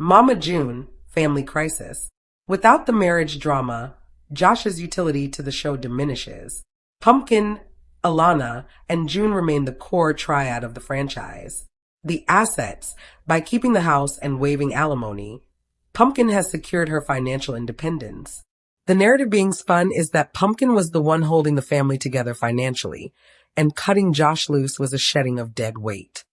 Mama June, family crisis. Without the marriage drama, Josh's utility to the show diminishes. Pumpkin, Alana, and June remain the core triad of the franchise. The assets, by keeping the house and waiving alimony, Pumpkin has secured her financial independence. The narrative being spun is that Pumpkin was the one holding the family together financially, and cutting Josh loose was a shedding of dead weight.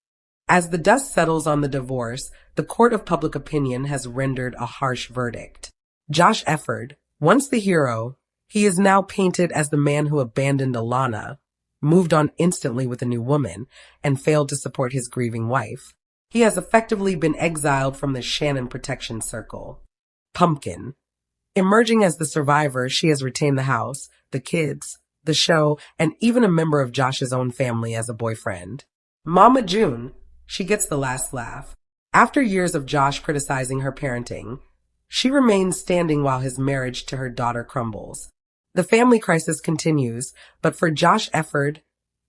As the dust settles on the divorce, the court of public opinion has rendered a harsh verdict. Josh Efird, once the hero, he is now painted as the man who abandoned Alana, moved on instantly with a new woman, and failed to support his grieving wife. He has effectively been exiled from the Shannon protection circle. Pumpkin. Emerging as the survivor, she has retained the house, the kids, the show, and even a member of Josh's own family as a boyfriend. Mama June. She gets the last laugh. After years of Josh criticizing her parenting, she remains standing while his marriage to her daughter crumbles. The family crisis continues, but for Josh Efird,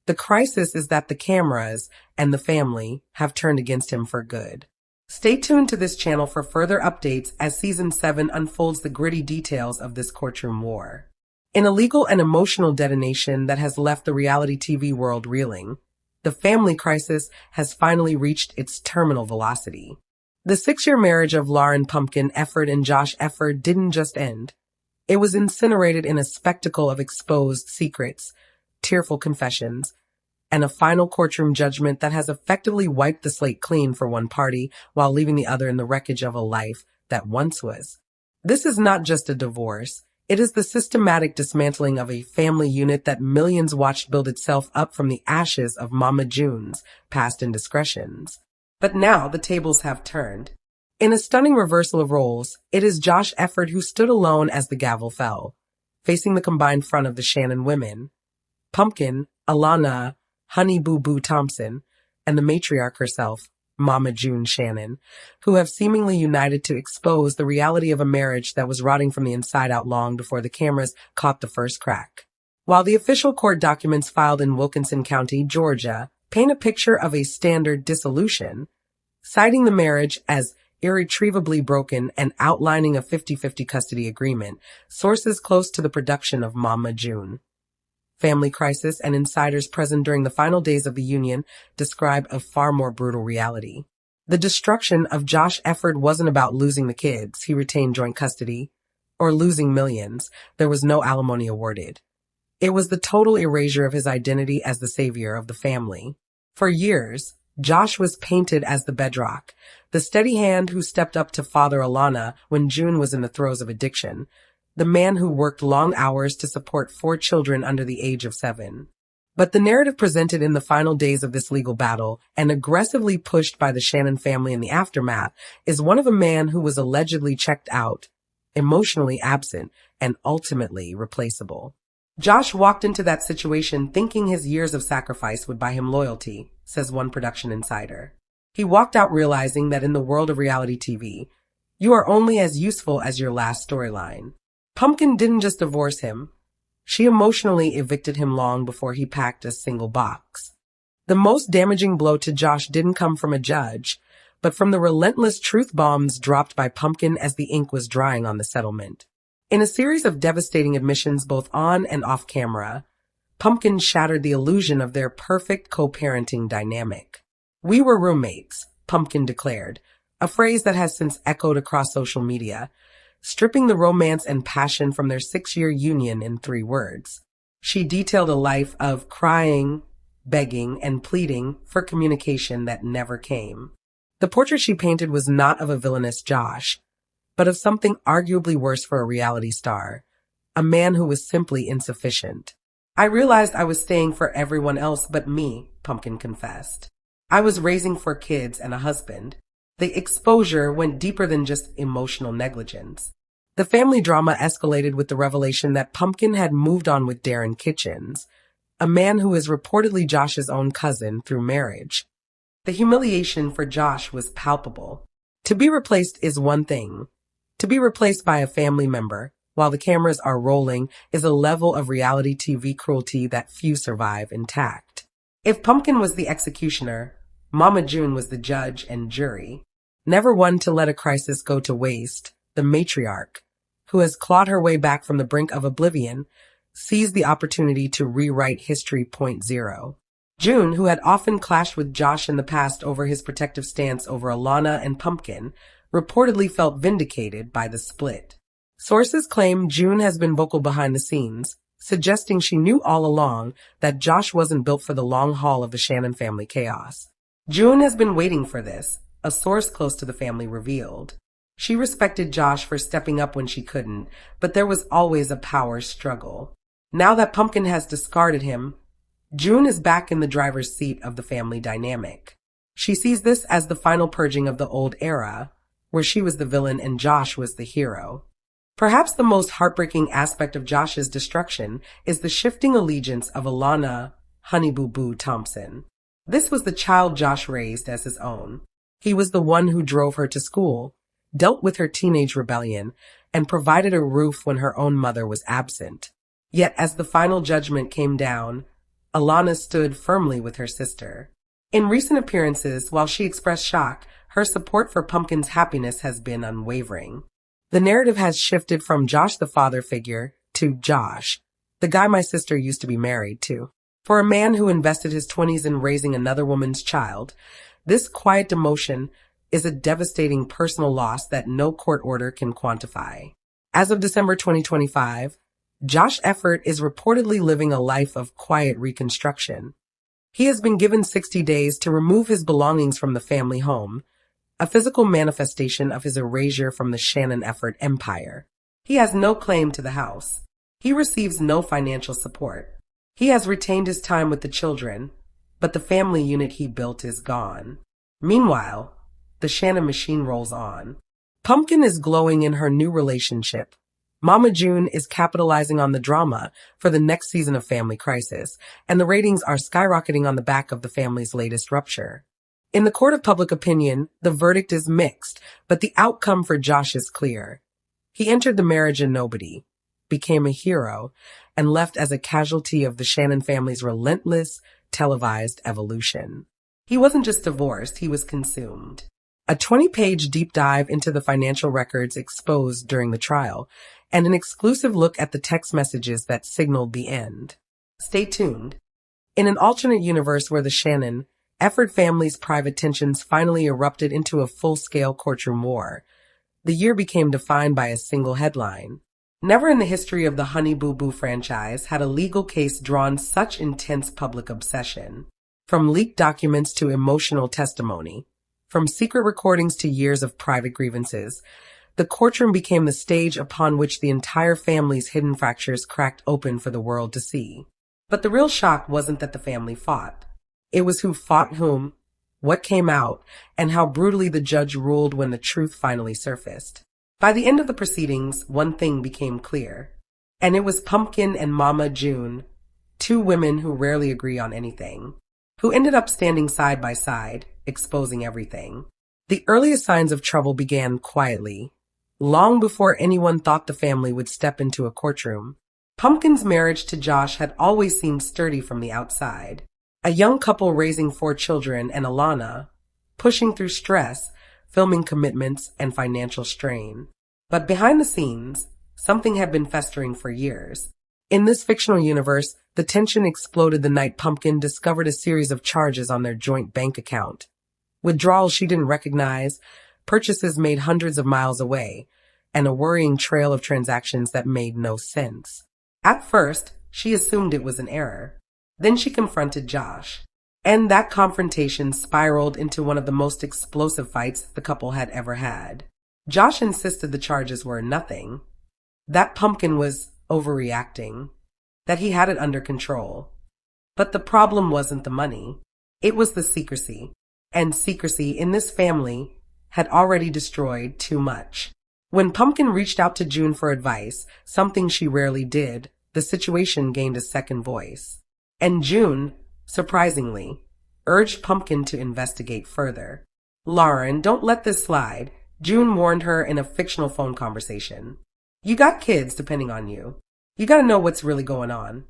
the crisis is that the cameras and the family have turned against him for good. Stay tuned to this channel for further updates as Season 7 unfolds the gritty details of this courtroom war. In a legal and emotional detonation that has left the reality TV world reeling, the family crisis has finally reached its terminal velocity. The 6-year marriage of Lauryn Pumpkin Efird and Josh Efird didn't just end. It was incinerated in a spectacle of exposed secrets, tearful confessions, and a final courtroom judgment that has effectively wiped the slate clean for one party while leaving the other in the wreckage of a life that once was. This is not just a divorce. It is the systematic dismantling of a family unit that millions watched build itself up from the ashes of Mama June's past indiscretions. But now the tables have turned. In a stunning reversal of roles, it is Josh Efird who stood alone as the gavel fell, facing the combined front of the Shannon women. Pumpkin, Alana, Honey Boo Boo Thompson, and the matriarch herself, Mama June Shannon, who have seemingly united to expose the reality of a marriage that was rotting from the inside out long before the cameras caught the first crack. While the official court documents filed in Wilkinson County, Georgia, paint a picture of a standard dissolution, citing the marriage as irretrievably broken and outlining a 50-50 custody agreement, sources close to the production of Mama June. Family crisis and insiders present during the final days of the union describe a far more brutal reality. The destruction of Josh Efird wasn't about losing the kids, he retained joint custody, or losing millions, there was no alimony awarded. It was the total erasure of his identity as the savior of the family. For years, Josh was painted as the bedrock, the steady hand who stepped up to father Alana when June was in the throes of addiction, the man who worked long hours to support 4 children under the age of 7. But the narrative presented in the final days of this legal battle, and aggressively pushed by the Shannon family in the aftermath, is one of a man who was allegedly checked out, emotionally absent, and ultimately replaceable. Josh walked into that situation thinking his years of sacrifice would buy him loyalty, says one production insider. He walked out realizing that in the world of reality TV, you are only as useful as your last storyline. Pumpkin didn't just divorce him. She emotionally evicted him long before he packed a single box. The most damaging blow to Josh didn't come from a judge, but from the relentless truth bombs dropped by Pumpkin as the ink was drying on the settlement. In a series of devastating admissions both on and off camera, Pumpkin shattered the illusion of their perfect co-parenting dynamic. "We were roommates," Pumpkin declared, a phrase that has since echoed across social media, stripping the romance and passion from their 6-year union in 3 words. She detailed a life of crying, begging, and pleading for communication that never came. The portrait she painted was not of a villainous Josh, but of something arguably worse for a reality star, a man who was simply insufficient. "I realized I was staying for everyone else but me," Pumpkin confessed. "I was raising 4 kids and a husband." The exposure went deeper than just emotional negligence. The family drama escalated with the revelation that Pumpkin had moved on with Darren Kitchens, a man who is reportedly Josh's own cousin through marriage. The humiliation for Josh was palpable. To be replaced is one thing. To be replaced by a family member, while the cameras are rolling, is a level of reality TV cruelty that few survive intact. If Pumpkin was the executioner, Mama June was the judge and jury. Never one to let a crisis go to waste, the matriarch, who has clawed her way back from the brink of oblivion, seized the opportunity to rewrite history. Point zero. June, who had often clashed with Josh in the past over his protective stance over Alana and Pumpkin, reportedly felt vindicated by the split. Sources claim June has been vocal behind the scenes, suggesting she knew all along that Josh wasn't built for the long haul of the Shannon family chaos. June has been waiting for this, a source close to the family revealed. She respected Josh for stepping up when she couldn't, but there was always a power struggle. Now that Pumpkin has discarded him, June is back in the driver's seat of the family dynamic. She sees this as the final purging of the old era, where she was the villain and Josh was the hero. Perhaps the most heartbreaking aspect of Josh's destruction is the shifting allegiance of Alana Honey Boo Boo Thompson. This was the child Josh raised as his own. He was the one who drove her to school, dealt with her teenage rebellion, and provided a roof when her own mother was absent. Yet as the final judgment came down, Alana stood firmly with her sister. In recent appearances, while she expressed shock, her support for Pumpkin's happiness has been unwavering. The narrative has shifted from Josh the father figure to Josh, the guy my sister used to be married to. For a man who invested his 20s in raising another woman's child, this quiet demotion is a devastating personal loss that no court order can quantify. As of December 2025, Josh Efird is reportedly living a life of quiet reconstruction. He has been given 60 days to remove his belongings from the family home, a physical manifestation of his erasure from the Shannon Efird empire. He has no claim to the house. He receives no financial support. He has retained his time with the children, but the family unit he built is gone. Meanwhile, the Shannon machine rolls on. Pumpkin is glowing in her new relationship. Mama June is capitalizing on the drama for the next season of Family Crisis, and the ratings are skyrocketing on the back of the family's latest rupture. In the court of public opinion, the verdict is mixed, but the outcome for Josh is clear. He entered the marriage a nobody, became a hero, and left as a casualty of the Shannon family's relentless, televised evolution. He wasn't just divorced, he was consumed. A 20-page deep dive into the financial records exposed during the trial, and an exclusive look at the text messages that signaled the end. Stay tuned. In an alternate universe where the Shannon, Efird family's private tensions finally erupted into a full-scale courtroom war, the year became defined by a single headline. Never in the history of the Honey Boo Boo franchise had a legal case drawn such intense public obsession. From leaked documents to emotional testimony, from secret recordings to years of private grievances, the courtroom became the stage upon which the entire family's hidden fractures cracked open for the world to see. But the real shock wasn't that the family fought. It was who fought whom, what came out, and how brutally the judge ruled when the truth finally surfaced. By the end of the proceedings, one thing became clear, and it was Pumpkin and Mama June, two women who rarely agree on anything, who ended up standing side by side, exposing everything. The earliest signs of trouble began quietly, long before anyone thought the family would step into a courtroom. Pumpkin's marriage to Josh had always seemed sturdy from the outside. A young couple raising 4 children and Alana, pushing through stress, filming commitments, and financial strain. But behind the scenes, something had been festering for years. In this fictional universe, the tension exploded the night Pumpkin discovered a series of charges on their joint bank account. Withdrawals she didn't recognize, purchases made hundreds of miles away, and a worrying trail of transactions that made no sense. At first, she assumed it was an error. Then she confronted Josh, and that confrontation spiraled into one of the most explosive fights the couple had ever had. Josh insisted the charges were nothing, that Pumpkin was overreacting, that he had it under control. But the problem wasn't the money, it was the secrecy, and secrecy in this family had already destroyed too much. When Pumpkin reached out to June for advice, something she rarely did, the situation gained a second voice. And June, surprisingly, urged Pumpkin to investigate further. "Lauryn, don't let this slide," June warned her in a fictional phone conversation. "You got kids depending on you. You gotta know what's really going on."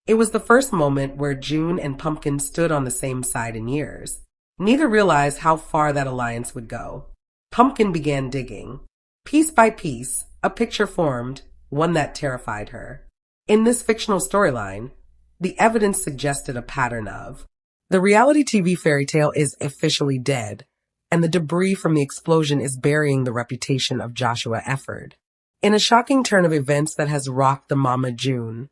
It was the first moment where June and Pumpkin stood on the same side in years. Neither realized how far that alliance would go. Pumpkin began digging. Piece by piece, a picture formed, one that terrified her. In this fictional storyline, the evidence suggested a pattern of the reality TV fairy tale is officially dead, and the debris from the explosion is burying the reputation of Joshua Efird. In a shocking turn of events that has rocked the Mama June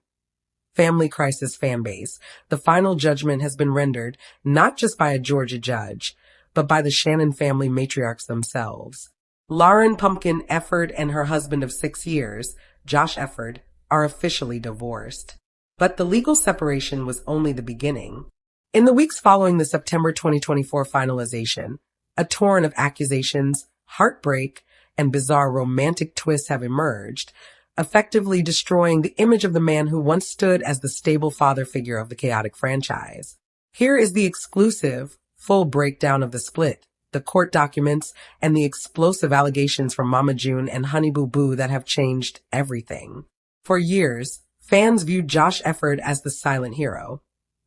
Family Crisis fanbase, the final judgment has been rendered not just by a Georgia judge, but by the Shannon family matriarchs themselves. Lauryn Pumpkin Efird and her husband of 6 years, Josh Efird, are officially divorced. But the legal separation was only the beginning. In the weeks following the September 2024 finalization, a torrent of accusations, heartbreak, and bizarre romantic twists have emerged, effectively destroying the image of the man who once stood as the stable father figure of the chaotic franchise. Here is the exclusive, full breakdown of the split, the court documents, and the explosive allegations from Mama June and Honey Boo Boo that have changed everything. For years, fans viewed Josh Efird as the silent hero,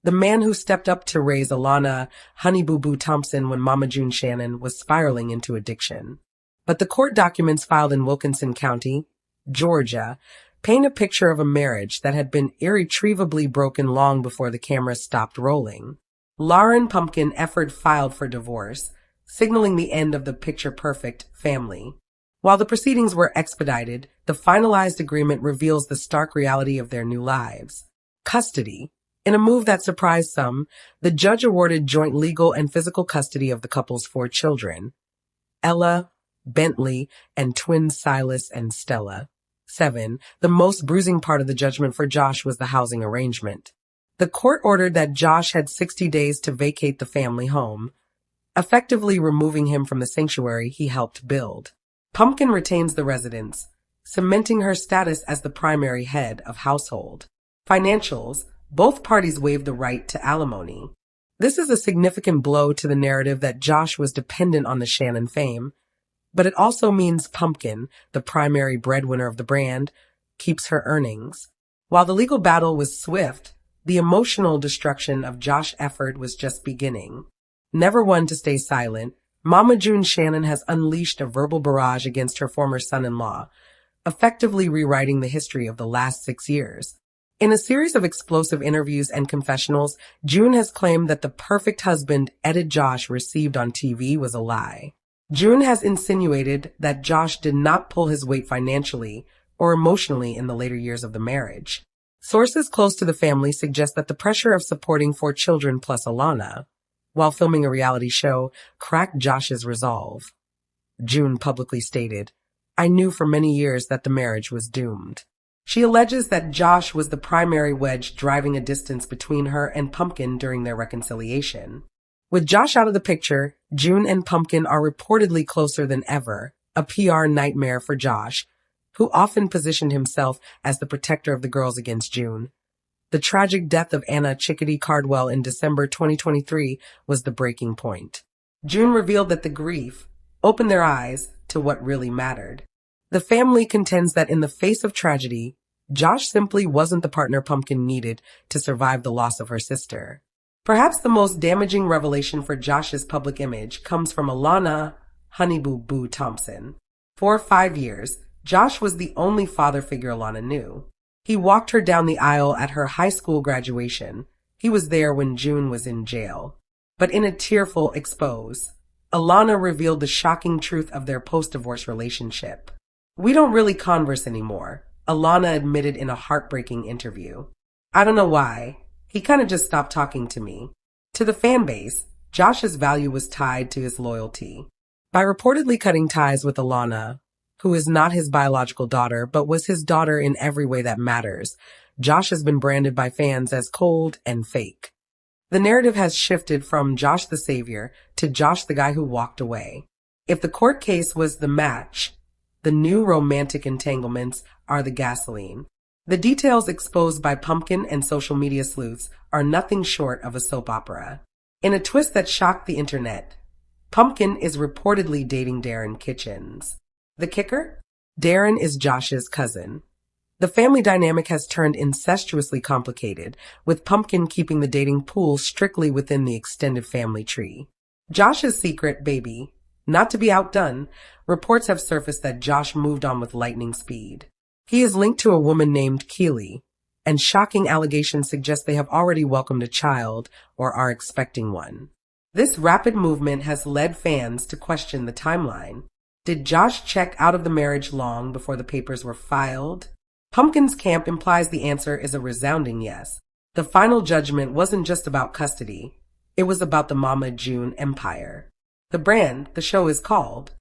the man who stepped up to raise Alana, Honey Boo Boo Thompson when Mama June Shannon was spiraling into addiction. But the court documents filed in Wilkinson County, Georgia, paint a picture of a marriage that had been irretrievably broken long before the cameras stopped rolling. Lauryn Pumpkin Efird filed for divorce, signaling the end of the picture-perfect family. While the proceedings were expedited, the finalized agreement reveals the stark reality of their new lives. Custody. In a move that surprised some, the judge awarded joint legal and physical custody of the couple's 4 children, Ella, Bentley, and twins Silas and Stella. 7. The most bruising part of the judgment for Josh was the housing arrangement. The court ordered that Josh had 60 days to vacate the family home, effectively removing him from the sanctuary he helped build. Pumpkin retains the residence, cementing her status as the primary head of household. Financials. Both parties waived the right to alimony. This is a significant blow to the narrative that Josh was dependent on the Shannon fame, but it also means Pumpkin, the primary breadwinner of the brand, keeps her earnings. While the legal battle was swift, the emotional destruction of Josh Efird was just beginning. Never one to stay silent, Mama June Shannon has unleashed a verbal barrage against her former son-in-law, effectively rewriting the history of the last 6 years. In a series of explosive interviews and confessionals, June has claimed that the perfect husband Ed Josh received on TV was a lie. June has insinuated that Josh did not pull his weight financially or emotionally in the later years of the marriage. Sources close to the family suggest that the pressure of supporting 4 children plus Alana, while filming a reality show, cracked Josh's resolve. June publicly stated, "I knew for many years that the marriage was doomed." She alleges that Josh was the primary wedge driving a distance between her and Pumpkin during their reconciliation. With Josh out of the picture, June and Pumpkin are reportedly closer than ever, a PR nightmare for Josh, who often positioned himself as the protector of the girls against June. The tragic death of Anna Chickadee Cardwell in December 2023 was the breaking point. June revealed that the grief opened their eyes to what really mattered. The family contends that in the face of tragedy, Josh simply wasn't the partner Pumpkin needed to survive the loss of her sister. Perhaps the most damaging revelation for Josh's public image comes from Alana, Honey Boo Boo Thompson. For 5 years, Josh was the only father figure Alana knew. He walked her down the aisle at her high school graduation. He was there when June was in jail. But in a tearful expose, Alana revealed the shocking truth of their post-divorce relationship. "We don't really converse anymore," Alana admitted in a heartbreaking interview. "I don't know why. He kind of just stopped talking to me." To the fan base, Josh's value was tied to his loyalty. By reportedly cutting ties with Alana, who is not his biological daughter but was his daughter in every way that matters, Josh has been branded by fans as cold and fake. The narrative has shifted from Josh the savior to Josh the guy who walked away. If the court case was the match, the new romantic entanglements are the gasoline. The details exposed by Pumpkin and social media sleuths are nothing short of a soap opera. In a twist that shocked the internet, Pumpkin is reportedly dating Darren Kitchens. The kicker? Darren is Josh's cousin. The family dynamic has turned incestuously complicated, with Pumpkin keeping the dating pool strictly within the extended family tree. Josh's secret baby, Not to be outdone, reports have surfaced that Josh moved on with lightning speed. He is linked to a woman named Keely, and shocking allegations suggest they have already welcomed a child or are expecting one. This rapid movement has led fans to question the timeline. Did Josh check out of the marriage long before the papers were filed? Pumpkin's camp implies the answer is a resounding yes. The final judgment wasn't just about custody. It was about the Mama June empire. The brand the show is called